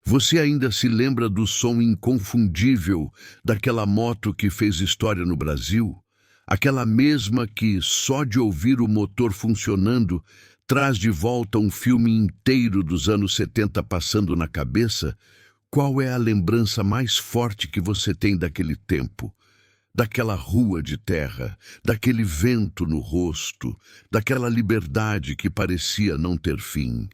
Você ainda se lembra do som inconfundível daquela moto que fez história no Brasil? Aquela mesma que, só de ouvir o motor funcionando, traz de volta um filme inteiro dos anos 70 passando na cabeça? Qual é a lembrança mais forte que você tem daquele tempo? Daquela rua de terra, daquele vento no rosto, daquela liberdade que parecia não ter fim.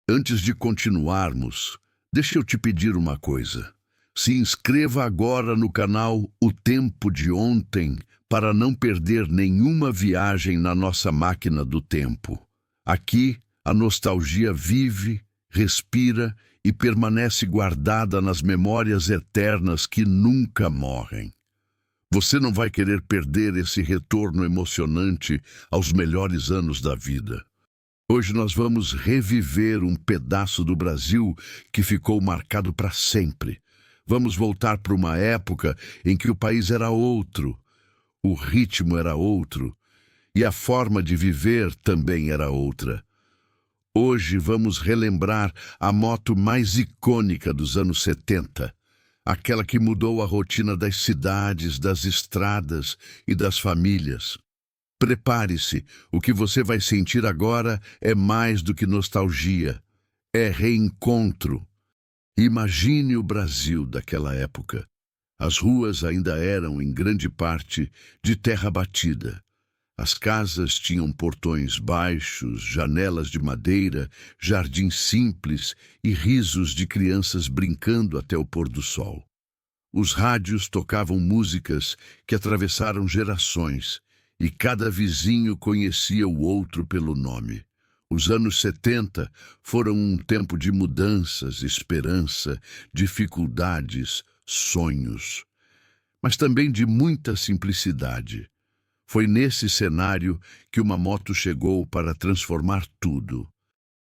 Antes de continuarmos, deixa eu te pedir uma coisa. Se inscreva agora no canal O Tempo de Ontem para não perder nenhuma viagem na nossa máquina do tempo. Aqui, a nostalgia vive, respira e permanece guardada nas memórias eternas que nunca morrem. Você não vai querer perder esse retorno emocionante aos melhores anos da vida. Hoje nós vamos reviver um pedaço do Brasil que ficou marcado para sempre. Vamos voltar para uma época em que o país era outro, o ritmo era outro e a forma de viver também era outra. Hoje vamos relembrar a moto mais icônica dos anos 70. Aquela que mudou a rotina das cidades, das estradas e das famílias. Prepare-se, o que você vai sentir agora é mais do que nostalgia, é reencontro. Imagine o Brasil daquela época. As ruas ainda eram, em grande parte, de terra batida. As casas tinham portões baixos, janelas de madeira, jardins simples e risos de crianças brincando até o pôr do sol. Os rádios tocavam músicas que atravessaram gerações e cada vizinho conhecia o outro pelo nome. Os anos 70 foram um tempo de mudanças, esperança, dificuldades, sonhos, mas também de muita simplicidade. Foi nesse cenário que uma moto chegou para transformar tudo.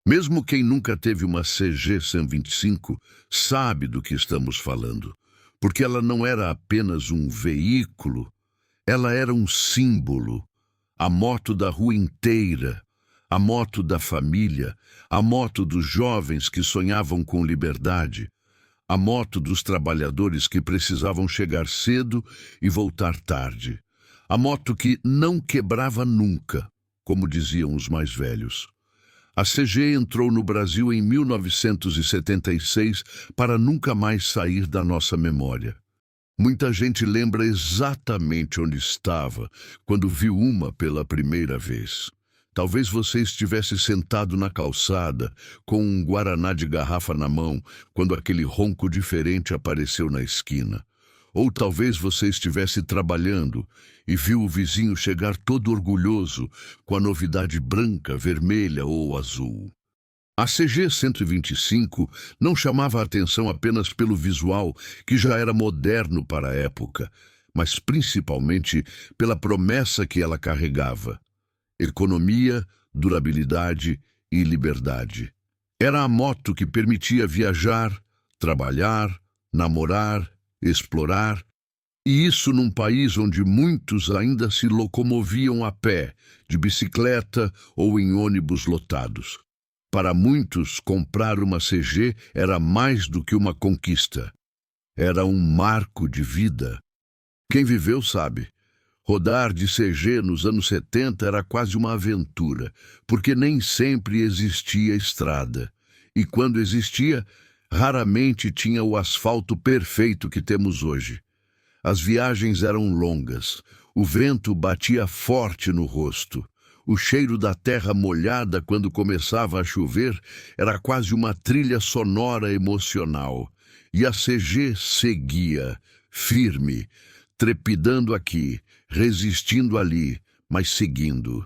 Mesmo quem nunca teve uma CG 125 sabe do que estamos falando, porque ela não era apenas um veículo, ela era um símbolo, a moto da rua inteira, a moto da família, a moto dos jovens que sonhavam com liberdade, a moto dos trabalhadores que precisavam chegar cedo e voltar tarde. A moto que não quebrava nunca, como diziam os mais velhos. A CG entrou no Brasil em 1976 para nunca mais sair da nossa memória. Muita gente lembra exatamente onde estava quando viu uma pela primeira vez. Talvez você estivesse sentado na calçada, com um guaraná de garrafa na mão, quando aquele ronco diferente apareceu na esquina. Ou talvez você estivesse trabalhando e viu o vizinho chegar todo orgulhoso com a novidade branca, vermelha ou azul. A CG 125 não chamava a atenção apenas pelo visual, que já era moderno para a época, mas principalmente pela promessa que ela carregava: economia, durabilidade e liberdade. Era a moto que permitia viajar, trabalhar, namorar, explorar, e isso num país onde muitos ainda se locomoviam a pé, de bicicleta ou em ônibus lotados. Para muitos, comprar uma CG era mais do que uma conquista. Era um marco de vida. Quem viveu sabe. Rodar de CG nos anos 70 era quase uma aventura, porque nem sempre existia estrada. E quando existia, raramente tinha o asfalto perfeito que temos hoje. As viagens eram longas, o vento batia forte no rosto. O cheiro da terra molhada quando começava a chover era quase uma trilha sonora emocional. E a CG seguia, firme, trepidando aqui, resistindo ali, mas seguindo.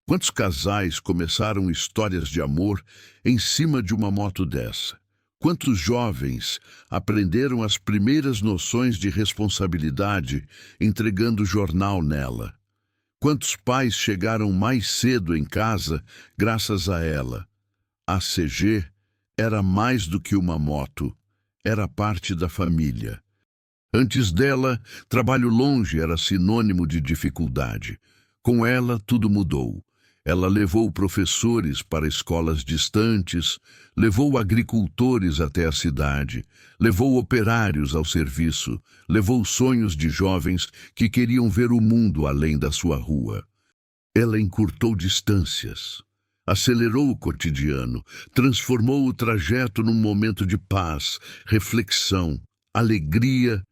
Quantos casais começaram histórias de amor em cima de uma moto dessa? Quantos jovens aprenderam as primeiras noções de responsabilidade entregando jornal nela? Quantos pais chegaram mais cedo em casa graças a ela? A CG era mais do que uma moto, era parte da família. Antes dela, trabalho longe era sinônimo de dificuldade. Com ela, tudo mudou. Ela levou professores para escolas distantes, levou agricultores até a cidade, levou operários ao serviço, levou sonhos de jovens que queriam ver o mundo além da sua rua. Ela encurtou distâncias, acelerou o cotidiano, transformou o trajeto num momento de paz, reflexão, alegria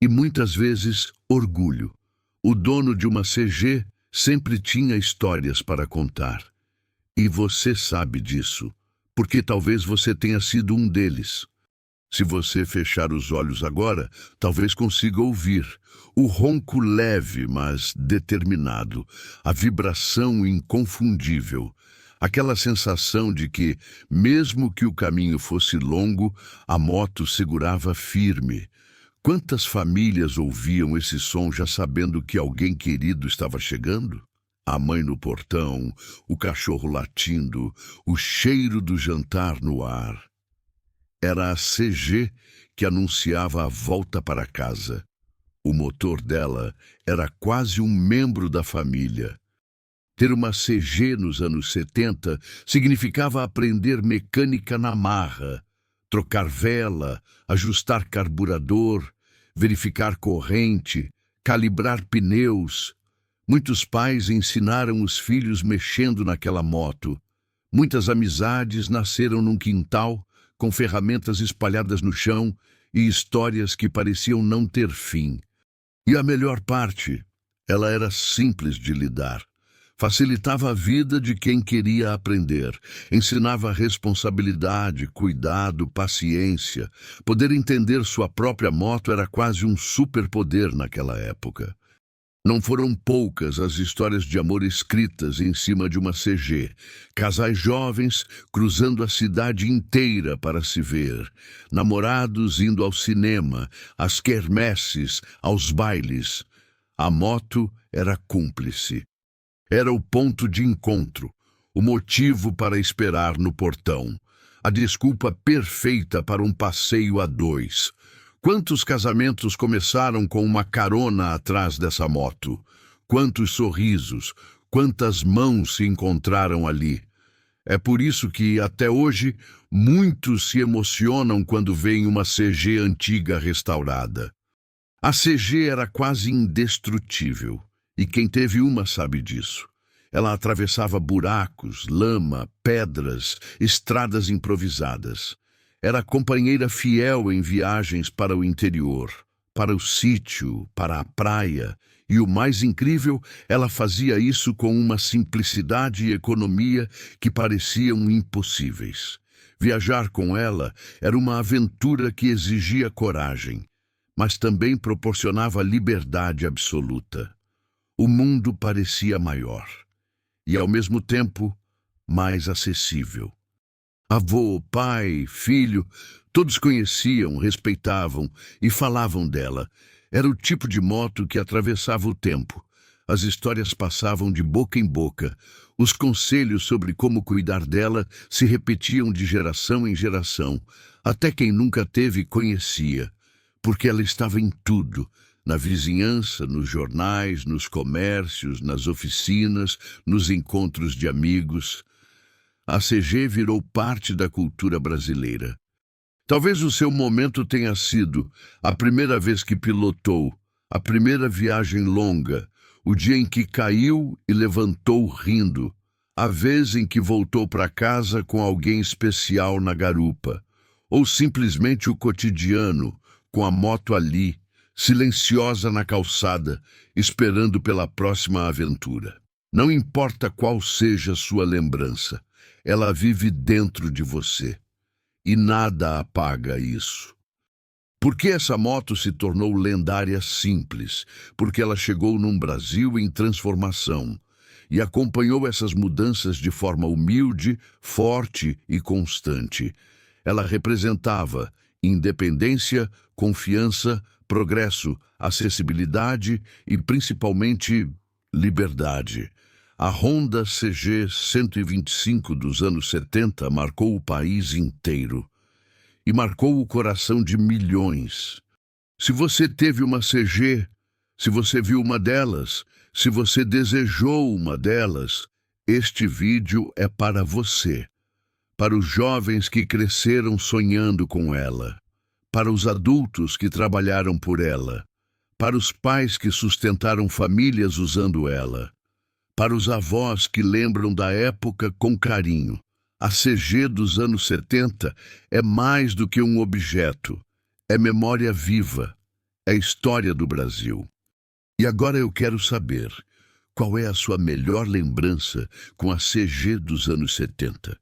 e muitas vezes orgulho. O dono de uma CG sempre tinha histórias para contar. E você sabe disso, porque talvez você tenha sido um deles. Se você fechar os olhos agora, talvez consiga ouvir o ronco leve, mas determinado, a vibração inconfundível, aquela sensação de que, mesmo que o caminho fosse longo, a moto segurava firme. Quantas famílias ouviam esse som já sabendo que alguém querido estava chegando? A mãe no portão, o cachorro latindo, o cheiro do jantar no ar. Era a CG que anunciava a volta para casa. O motor dela era quase um membro da família. Ter uma CG nos anos 70 significava aprender mecânica na marra, trocar vela, ajustar carburador, verificar corrente, calibrar pneus. Muitos pais ensinaram os filhos mexendo naquela moto. Muitas amizades nasceram num quintal, com ferramentas espalhadas no chão e histórias que pareciam não ter fim. E a melhor parte, ela era simples de lidar. Facilitava a vida de quem queria aprender, ensinava responsabilidade, cuidado, paciência. Poder entender sua própria moto era quase um superpoder naquela época. Não foram poucas as histórias de amor escritas em cima de uma CG. Casais jovens cruzando a cidade inteira para se ver. Namorados indo ao cinema, às quermesses, aos bailes. A moto era cúmplice. Era o ponto de encontro, o motivo para esperar no portão, a desculpa perfeita para um passeio a dois. Quantos casamentos começaram com uma carona atrás dessa moto? Quantos sorrisos, quantas mãos se encontraram ali? É por isso que, até hoje, muitos se emocionam quando veem uma CG antiga restaurada. A CG era quase indestrutível. E quem teve uma sabe disso. Ela atravessava buracos, lama, pedras, estradas improvisadas. Era companheira fiel em viagens para o interior, para o sítio, para a praia. E o mais incrível, ela fazia isso com uma simplicidade e economia que pareciam impossíveis. Viajar com ela era uma aventura que exigia coragem, mas também proporcionava liberdade absoluta. O mundo parecia maior e, ao mesmo tempo, mais acessível. Avô, pai, filho, todos conheciam, respeitavam e falavam dela. Era o tipo de moto que atravessava o tempo. As histórias passavam de boca em boca. Os conselhos sobre como cuidar dela se repetiam de geração em geração. Até quem nunca teve conhecia, porque ela estava em tudo. Na vizinhança, nos jornais, nos comércios, nas oficinas, nos encontros de amigos. A CG virou parte da cultura brasileira. Talvez o seu momento tenha sido a primeira vez que pilotou, a primeira viagem longa, o dia em que caiu e levantou rindo, a vez em que voltou para casa com alguém especial na garupa, ou simplesmente o cotidiano, com a moto ali, silenciosa na calçada, esperando pela próxima aventura. Não importa qual seja sua lembrança, ela vive dentro de você. E nada apaga isso. Por que essa moto se tornou lendária? Simples, porque ela chegou num Brasil em transformação e acompanhou essas mudanças de forma humilde, forte e constante. Ela representava independência, confiança, progresso, acessibilidade e, principalmente, liberdade. A Honda CG 125 dos anos 70 marcou o país inteiro e marcou o coração de milhões. Se você teve uma CG, se você viu uma delas, se você desejou uma delas, Este vídeo é para você, para os jovens que cresceram sonhando com ela, para os adultos que trabalharam por ela, para os pais que sustentaram famílias usando ela, para os avós que lembram da época com carinho. A CG dos anos 70 é mais do que um objeto, é memória viva, é história do Brasil. E agora eu quero saber, qual é a sua melhor lembrança com a CG dos anos 70?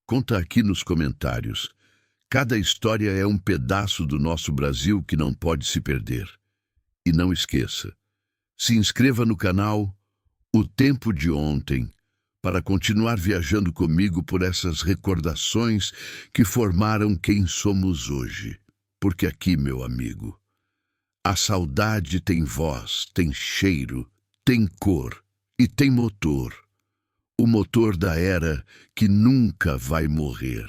Conta aqui nos comentários. Cada história é um pedaço do nosso Brasil que não pode se perder. E não esqueça, se inscreva no canal O Tempo de Ontem para continuar viajando comigo por essas recordações que formaram quem somos hoje. Porque aqui, meu amigo, a saudade tem voz, tem cheiro, tem cor e tem motor. O motor da era que nunca vai morrer.